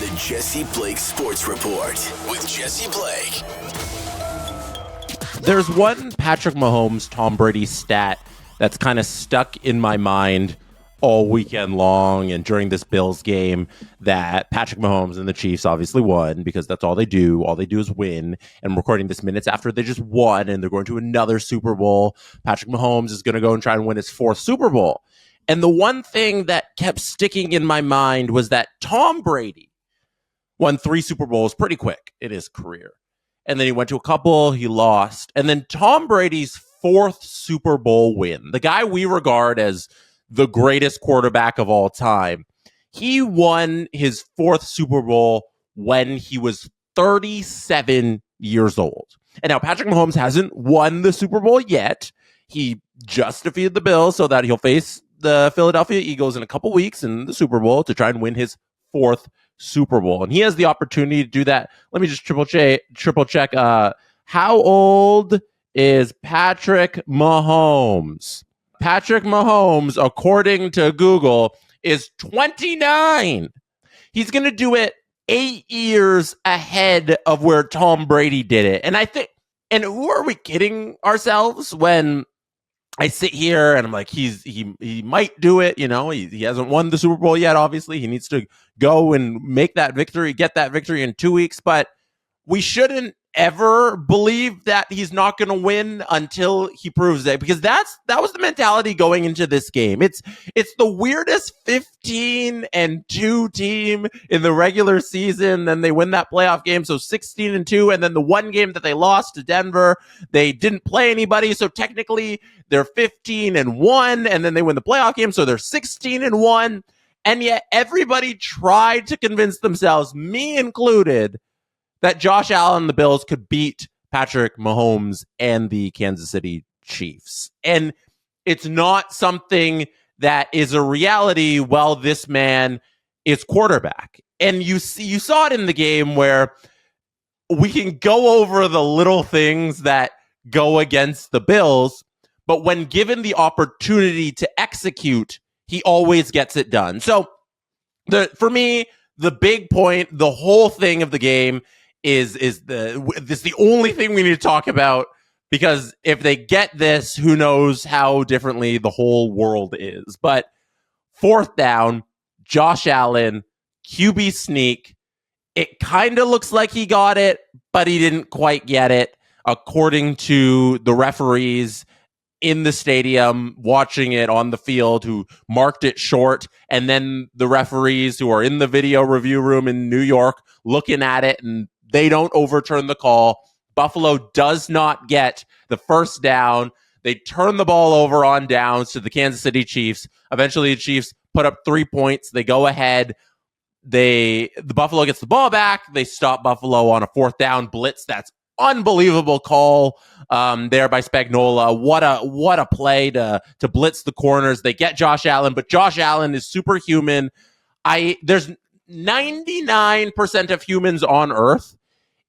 The Jesse Blake Sports Report with Jesse Blake. There's one Patrick Mahomes, Tom Brady stat that's kind of stuck in my mind all weekend long and during this Bills game, that Patrick Mahomes and the Chiefs obviously won because that's all they do. All they do is win. And I'm recording this minutes after they just won and they're going to another Super Bowl. Patrick Mahomes is going to go and try and win his fourth Super Bowl. And the one thing that kept sticking in my mind was that Tom Brady won 3 Super Bowls pretty quick in his career. And then he went to a couple, he lost. And then Tom Brady's 4th Super Bowl win, the guy we regard as the greatest quarterback of all time, he won his 4th Super Bowl when he was 37 years old. And now Patrick Mahomes hasn't won the Super Bowl yet. He just defeated the Bills so that he'll face the Philadelphia Eagles in a couple weeks in the Super Bowl to try and win his 4th Super Bowl. And he has the opportunity to do that. Let me just triple check. How old is Patrick Mahomes? Patrick Mahomes, according to Google, is 29. He's going to do it 8 years ahead of where Tom Brady did it. And I think, and who are we kidding ourselves when I sit here and I'm like, he might do it. You know, he hasn't won the Super Bowl yet. Obviously, he needs to go and make that victory, get that victory in 2 weeks. But we shouldn't ever believe that he's not going to win until he proves it, because that was the mentality going into this game. It's the weirdest 15-2 team in the regular season. Then they win that playoff game, so 16-2, and then the one game that they lost to Denver, they didn't play anybody, so technically they're 15-1, and then they win the playoff game, so they're 16-1. And yet everybody tried to convince themselves, me included, that Josh Allen and the Bills could beat Patrick Mahomes and the Kansas City Chiefs. And it's not something that is a reality while this man is quarterback. And you saw it in the game where we can go over the little things that go against the Bills, but when given the opportunity to execute, he always gets it done. So for me, the big point, the whole thing of the game is the only thing we need to talk about, because if they get this, who knows how differently the whole world is. But 4th down, Josh Allen, QB sneak. It kind of looks like he got it, but he didn't quite get it, according to the referees in the stadium watching it on the field, who marked it short, and then the referees who are in the video review room in New York looking at it, and they don't overturn the call. Buffalo does not get the 1st down. They turn the ball over on downs to the Kansas City Chiefs. Eventually, the Chiefs put up 3 points. They go ahead. The Buffalo gets the ball back. They stop Buffalo on a 4th down blitz. That's unbelievable call there by Spagnuolo. What a play to blitz the corners. They get Josh Allen, but Josh Allen is superhuman. There's 99% of humans on earth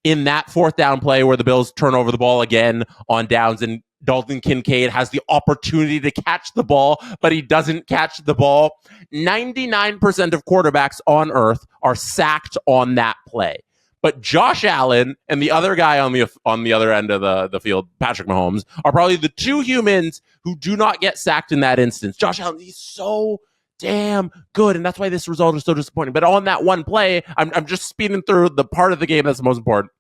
in that 4th down play where the Bills turn over the ball again on downs, and Dalton Kincaid has the opportunity to catch the ball, but he doesn't catch the ball. 99% of quarterbacks on earth are sacked on that play. But Josh Allen and the other guy on the other end of the field, Patrick Mahomes, are probably the 2 humans who do not get sacked in that instance. Josh Allen, he's so damn good, and that's why this result is so disappointing. But on that one play, I'm just speeding through the part of the game that's the most important.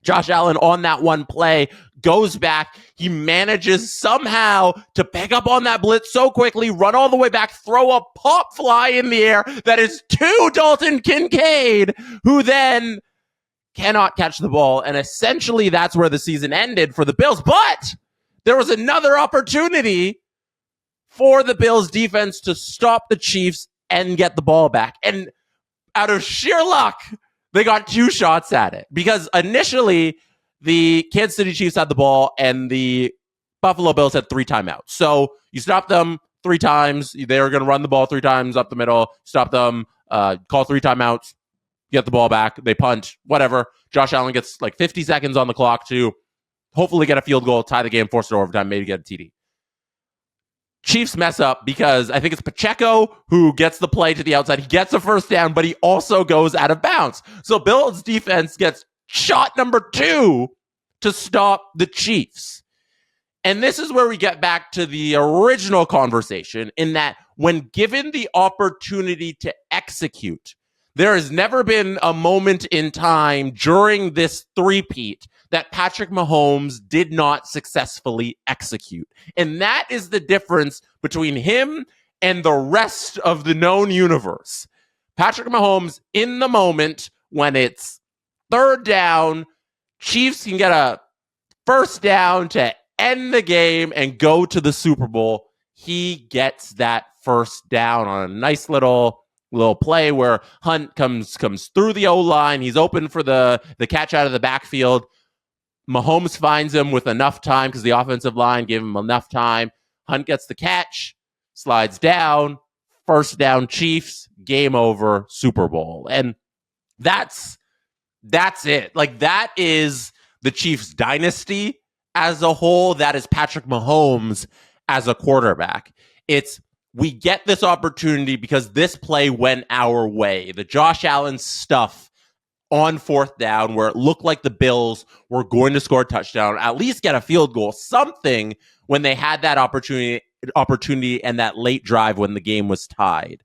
Josh Allen on that one play goes back. He manages somehow to pick up on that blitz so quickly, run all the way back, throw a pop fly in the air that is to Dalton Kincaid, who then cannot catch the ball. And essentially that's where the season ended for the Bills. But there was another opportunity for the Bills defense to stop the Chiefs and get the ball back. And out of sheer luck, they got 2 shots at it, because initially the Kansas City Chiefs had the ball and the Buffalo Bills had 3 timeouts. So you stop them 3 times. They were going to run the ball 3 times up the middle, stop them, call 3 timeouts, get the ball back. They punt, whatever. Josh Allen gets like 50 seconds on the clock to hopefully get a field goal, tie the game, force it to overtime, maybe get a TD. Chiefs mess up because I think it's Pacheco who gets the play to the outside. He gets a first down, but he also goes out of bounds. So Bills defense gets shot number 2 to stop the Chiefs. And this is where we get back to the original conversation, in that when given the opportunity to execute, there has never been a moment in time during this three-peat that Patrick Mahomes did not successfully execute. And that is the difference between him and the rest of the known universe. Patrick Mahomes, in the moment when it's third down, Chiefs can get a first down to end the game and go to the Super Bowl. He gets that first down on a nice little play where Hunt comes through the O-line. He's open for the catch out of the backfield. Mahomes finds him with enough time because the offensive line gave him enough time. Hunt gets the catch, slides down, first down Chiefs, game over, Super Bowl. And that's it. Like, that is the Chiefs dynasty as a whole. That is Patrick Mahomes as a quarterback. We get this opportunity because this play went our way. The Josh Allen stuff on fourth down, where it looked like the Bills were going to score a touchdown, at least get a field goal, something, when they had that opportunity and that late drive when the game was tied.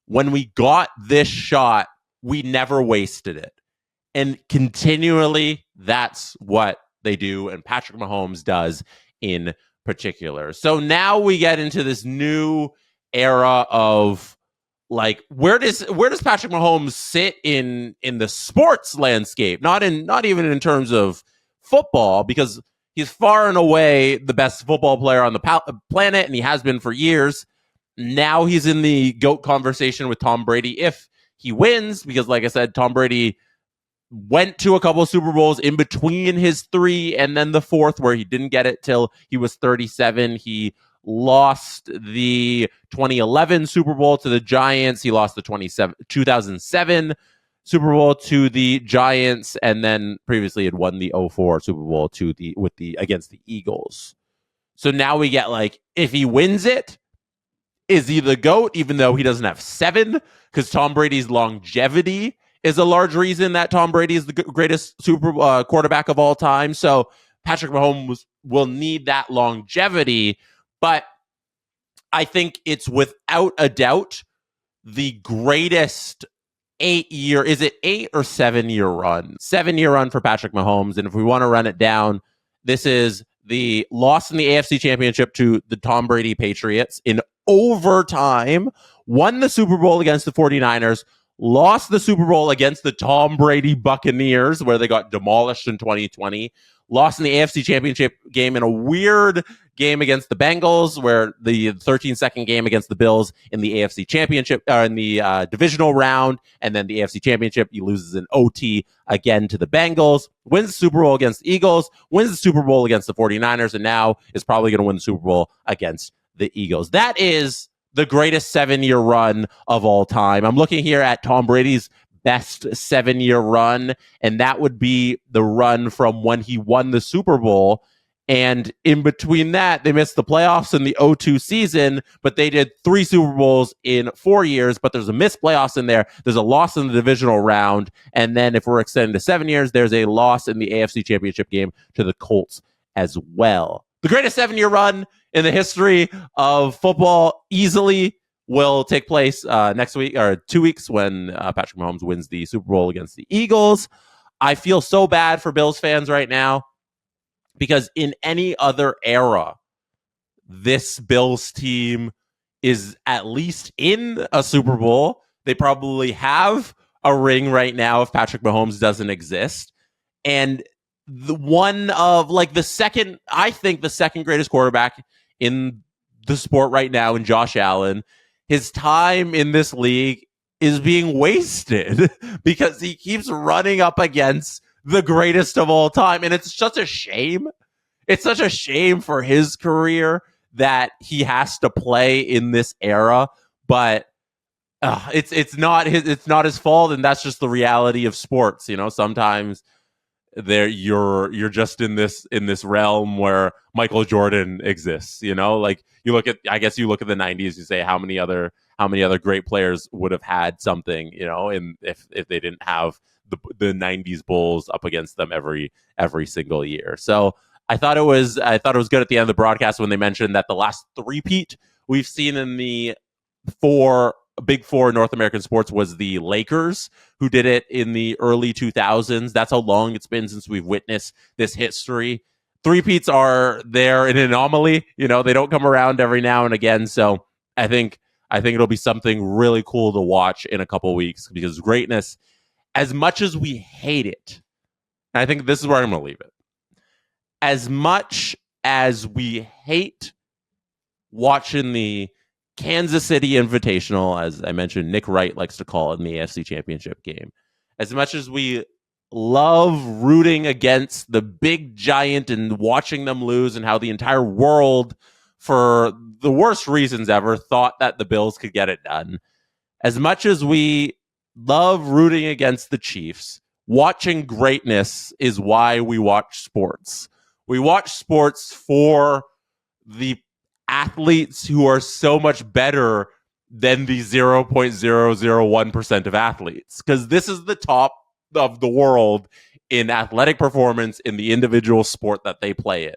When we got this shot, we never wasted it. And continually, that's what they do, and Patrick Mahomes does in particular. So now we get into this new era of, like, where does Patrick Mahomes sit in the sports landscape? Not even in terms of football, because he's far and away the best football player on the planet, and he has been for years. Now he's in the GOAT conversation with Tom Brady if he wins, because, like I said, Tom Brady went to a couple of Super Bowls in between his 3 and then the 4th, where he didn't get it till he was 37. He lost the 2011 Super Bowl to the Giants. He lost the 2007 Super Bowl to the Giants, and then previously had won the 2004 Super Bowl against the Eagles. So now we get, like, if he wins it, is he the GOAT, even though he doesn't have 7? Because Tom Brady's longevity is a large reason that Tom Brady is the greatest quarterback of all time. So Patrick Mahomes will need that longevity. But I think it's without a doubt the greatest 8-year, is it 8 or 7-year run? 7-year run for Patrick Mahomes. And if we want to run it down, this is the loss in the AFC Championship to the Tom Brady Patriots in overtime, won the Super Bowl against the 49ers, lost the Super Bowl against the Tom Brady Buccaneers, where they got demolished in 2020, lost in the AFC Championship game in a weird game against the Bengals, where the 13-second game against the Bills in the AFC Championship, in the divisional round, and then the AFC Championship, he loses in OT again to the Bengals, wins the Super Bowl against the Eagles, wins the Super Bowl against the 49ers, and now is probably going to win the Super Bowl against the Eagles. That is the greatest 7-year run of all time. I'm looking here at Tom Brady's best 7-year run, and that would be the run from when he won the Super Bowl. And in between that, they missed the playoffs in the 2002 season, but they did 3 Super Bowls in 4 years, but there's a missed playoffs in there. There's a loss in the divisional round. And then if we're extending to 7 years, there's a loss in the AFC Championship game to the Colts as well. The greatest 7-year run in the history of football easily will take place next week, or 2 weeks, when Patrick Mahomes wins the Super Bowl against the Eagles. I feel so bad for Bills fans right now, because in any other era, this Bills team is at least in a Super Bowl. They probably have a ring right now if Patrick Mahomes doesn't exist. And I think the second greatest quarterback in the sport right now, in Josh Allen, his time in this league is being wasted because he keeps running up against the greatest of all time. And it's just a shame. It's such a shame for his career that he has to play in this era, but it's not his fault, and that's just the reality of sports. You know, sometimes you're just in this realm where Michael Jordan exists. Like you look at the 90s, you say how many other great players would have had something, and if they didn't have the 90s Bulls up against them every single year. So I thought it was good at the end of the broadcast when they mentioned that the last three-peat we've seen in the Big Four North American sports was the Lakers, who did it in the early 2000s. That's how long it's been since we've witnessed this history. Three-peats they're an anomaly. They don't come around every now and again. So I think it'll be something really cool to watch in a couple weeks, because greatness, as much as we hate it, and I think this is where I'm going to leave it. As much as we hate watching the Kansas City Invitational, as I mentioned, Nick Wright likes to call it, in the AFC Championship game, as much as we love rooting against the big giant and watching them lose, and how the entire world, for the worst reasons ever, thought that the Bills could get it done, as much as we love rooting against the Chiefs, watching greatness is why we watch sports. We watch sports for the athletes who are so much better than the 0.001% of athletes, because this is the top of the world in athletic performance in the individual sport that they play in.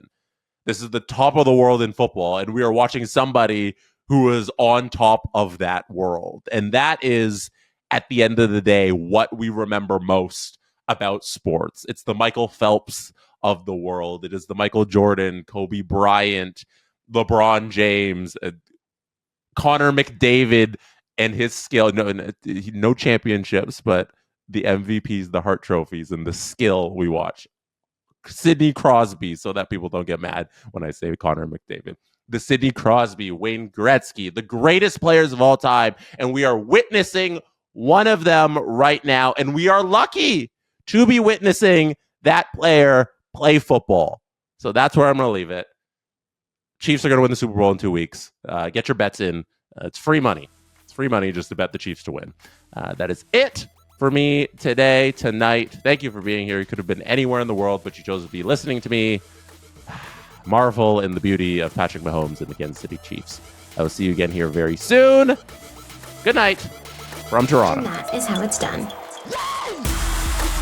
This is the top of the world in football, and we are watching somebody who is on top of that world. And that is, at the end of the day, what we remember most about sports. It's the Michael Phelps of the world. It is the Michael Jordan, Kobe Bryant, LeBron James, Connor McDavid, and his skill. No championships, but the MVPs, the Hart trophies, and the skill we watch. Sidney Crosby, so that people don't get mad when I say Connor McDavid. The Sidney Crosby, Wayne Gretzky, the greatest players of all time. And we are witnessing one of them right now. And we are lucky to be witnessing that player play football. So that's where I'm going to leave it. Chiefs are going to win the Super Bowl in 2 weeks. Get your bets in. It's free money. It's free money just to bet the Chiefs to win. That is it for me tonight. Thank you for being here. You could have been anywhere in the world, but you chose to be listening to me marvel in the beauty of Patrick Mahomes and the Kansas City Chiefs. I will see you again here very soon. Good night from Toronto. And that is how it's done.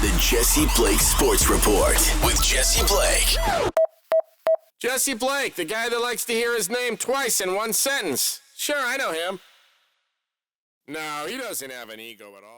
The Jesse Blake Sports Report with Jesse Blake. Jesse Blake, the guy that likes to hear his name twice in one sentence. Sure, I know him. No, he doesn't have an ego at all.